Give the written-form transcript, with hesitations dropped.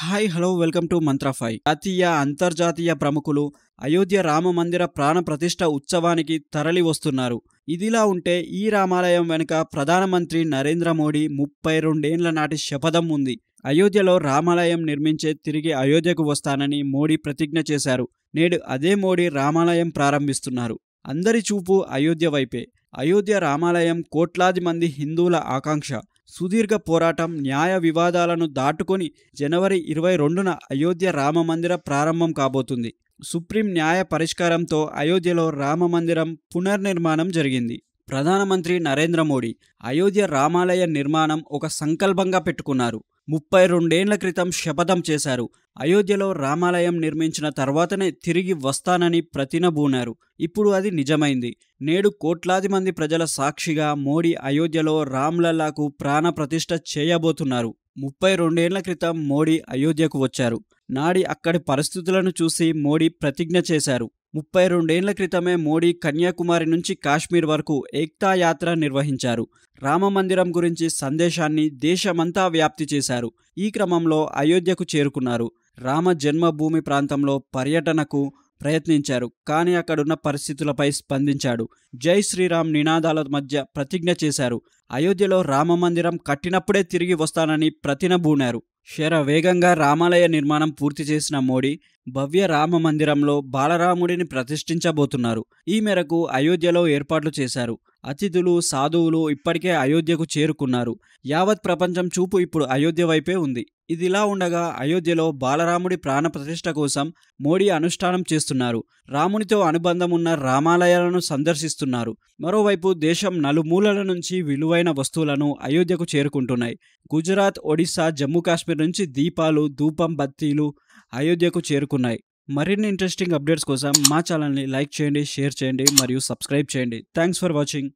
Hi hello welcome to Mantrafy. జాతీయ అంతర్జాతీయ ప్రముఖులు అయోధ్య రామ మందిర ప్రాణ ప్రతిష్ఠ ఉత్సవానికి తరలి వస్తున్నారు. ఇదిలా ఉంటే ఈ రామాలయం వెనుక ప్రధానమంత్రి నరేంద్ర మోడీ 32 ఏండ్ల నాటి శపథం ఉంది. అయోధ్యలో రామాలయం నిర్మించే తిరిగి అయోధ్యకు వస్తానని మోడీ ప్రతిజ్ఞ చేశారు. నేడు అదే మోడీ రామాలయం ప్రారంభిస్తున్నారు. అందరి చూపు అయోధ్య వైపే. అయోధ్య రామాలయం కోట్లాది మంది హిందువుల ఆకాంక్ష. సుదీర్ఘ పోరాటం, న్యాయ వివాదాలను దాటుకొని జనవరి 22న అయోధ్య రామ మందిర ప్రారంభం కాబోతుంది. సుప్రీం న్యాయ పరిష్కారంతో అయోధ్యలో రామ మందిరం పునర్నిర్మాణం జరిగింది. ప్రధానమంత్రి నరేంద్ర మోడీ అయోధ్య రామాలయ నిర్మాణం ఒక సంకల్పంగా పెట్టుకున్నారు. 32 ఏండ్ల క్రితం శపథం చేశారు. అయోధ్యలో రామాలయం నిర్మించిన తర్వాతనే తిరిగి వస్తానని ప్రతినబూనారు. ఇప్పుడు అది నిజమైంది. నేడు కోట్లాది మంది ప్రజల సాక్షిగా మోడీ అయోధ్యలో రామ్లల్లాకు ప్రాణ ప్రతిష్ఠ చేయబోతున్నారు. 32 ఏండ్ల క్రితం మోడీ అయోధ్యకు వచ్చారు. నాడి అక్కడి పరిస్థితులను చూసి మోడీ ప్రతిజ్ఞ చేశారు. 32 ఏండ్ల క్రితమే మోడీ కన్యాకుమారి నుంచి కాశ్మీర్ వరకు ఏక్తా యాత్ర నిర్వహించారు. రామమందిరం గురించి సందేశాన్ని దేశమంతా వ్యాప్తి చేశారు. ఈ క్రమంలో అయోధ్యకు చేరుకున్నారు. రామ జన్మభూమి ప్రాంతంలో పర్యటనకు ప్రయత్నించారు. కానీ అక్కడున్న పరిస్థితులపై స్పందించాడు. జై శ్రీరామ్ నినాదాల మధ్య ప్రతిజ్ఞ చేశారు. అయోధ్యలో రామమందిరం కట్టినప్పుడే తిరిగి వస్తానని ప్రతినబూనారు. శరవేగంగా రామాలయ నిర్మాణం పూర్తి చేసిన మోడీ భవ్య రామ మందిరంలో బాలరాముడిని ప్రతిష్ఠించబోతున్నారు. ఈ మేరకు అయోధ్యలో ఏర్పాట్లు చేశారు. అతిథులు, సాధువులు ఇప్పటికే అయోధ్యకు చేరుకున్నారు. యావత్ ప్రపంచం చూపు ఇప్పుడు అయోధ్య వైపే ఉంది. ఇదిలా ఉండగా అయోధ్యలో బాలరాముడి ప్రాణ ప్రతిష్ఠ కోసం మోడీ అనుష్ఠానం చేస్తున్నారు. రామునితో అనుబంధం ఉన్న రామాలయాలను సందర్శిస్తున్నారు. మరోవైపు దేశం నలుమూలల నుంచి విలువైన వస్తువులను అయోధ్యకు చేరుకుంటున్నాయి. గుజరాత్, ఒడిశా, జమ్మూ కాశ్మీర్ నుంచి దీపాలు, ధూపం బత్తీలు అయోధ్యకు చేరుకున్నాయి. మరిన్ని ఇంట్రెస్టింగ్ అప్డేట్స్ కోసం మా ఛానల్ని లైక్ చేయండి, షేర్ చేయండి మరియు సబ్స్క్రైబ్ చేయండి. Thanks for watching.